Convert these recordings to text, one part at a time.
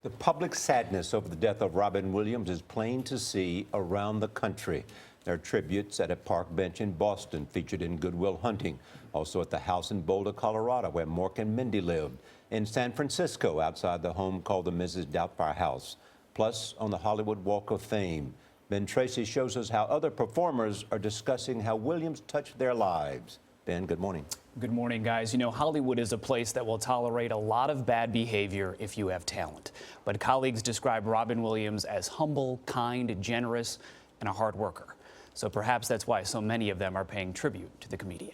The public sadness over the death of Robin Williams is plain to see around the country. There are tributes at a park bench in Boston featured in Good Will Hunting, also at the house in Boulder, Colorado, where Mork and Mindy lived, in San Francisco outside the home called the Mrs. Doubtfire House, plus on the Hollywood Walk of Fame. Ben Tracy shows us how other performers are discussing how Williams touched their lives. Ben, good morning. Good morning, guys. You know, Hollywood is a place that will tolerate a lot of bad behavior if you have talent. But colleagues describe Robin Williams as humble, kind, generous, and a hard worker. So perhaps that's why so many of them are paying tribute to the comedian.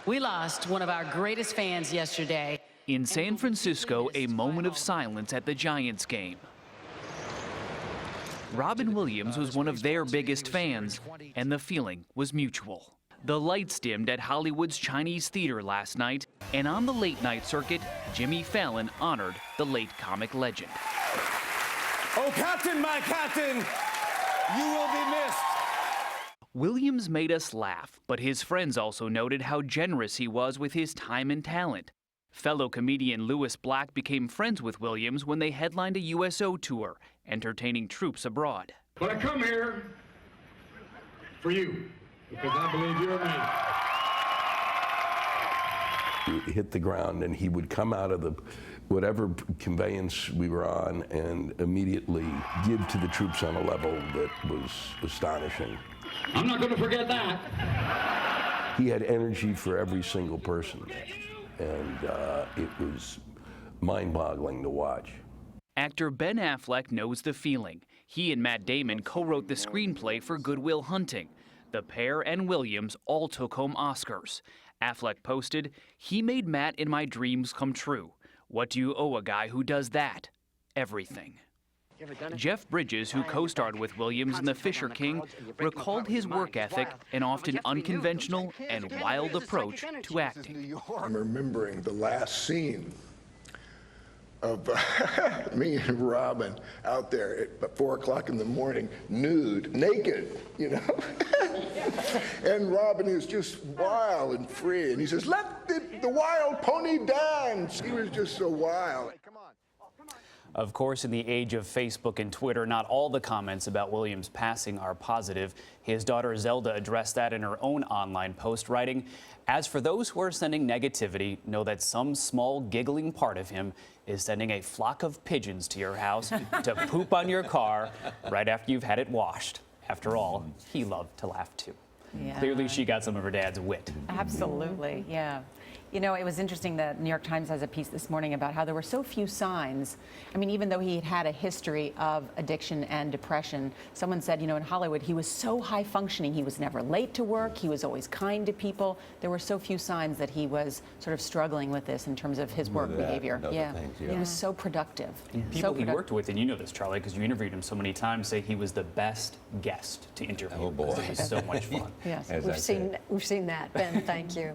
We lost one of our greatest fans yesterday. In San Francisco, a moment of silence at the Giants game. Robin Williams was one of their biggest fans, and the feeling was mutual. The lights dimmed at Hollywood's Chinese Theater last night, and on the late-night circuit, Jimmy Fallon honored the late comic legend. Oh, Captain, my Captain, you will be missed. Williams made us laugh, but his friends also noted how generous he was with his time and talent. Fellow comedian Lewis Black became friends with Williams when they headlined a USO tour, entertaining troops abroad. But I come here for you, because I believe you're me. He hit the ground and he would come out of the whatever conveyance we were on and immediately give to the troops on a level that was astonishing. I'm not going to forget that. He had energy for every single person, and it was mind-boggling to watch. Actor Ben Affleck knows the feeling. He and Matt Damon co-wrote the screenplay for Good Will Hunting. The pair and Williams all took home Oscars. Affleck posted, "He made Matt in my dreams come true. What do you owe a guy who does that? Everything." Jeff Bridges, who co-starred with Williams in The Fisher King, recalled his work ethic, an often unconventional and wild approach to acting. I'm remembering the last scene of me and Robin out there at 4 o'clock in the morning, nude, naked, you know? And Robin is just wild and free, and he says, "Let the wild pony dance." He was just so wild. Of course, in the age of Facebook and Twitter, not all the comments about Williams' passing are positive. His daughter Zelda addressed that in her own online post, writing, "As for those who are sending negativity, know that some small giggling part of him is sending a flock of pigeons to your house to poop on your car right after you've had it washed." After all, he loved to laugh too. Yeah. Clearly, she got some of her dad's wit. Absolutely, yeah. You know, it was interesting that New York Times has a piece this morning about how there were so few signs. I mean, even though he had had a history of addiction and depression, someone said, you know, in Hollywood, he was so high functioning. He was never late to work. He was always kind to people. There were so few signs that he was sort of struggling with this in terms of his work behavior. Yeah. He was so productive. And people he worked with, and you know this, Charlie, because you interviewed him so many times, say he was the best guest to interview. Oh, boy. It was so much fun. Yes. We've seen that, Ben. Thank you.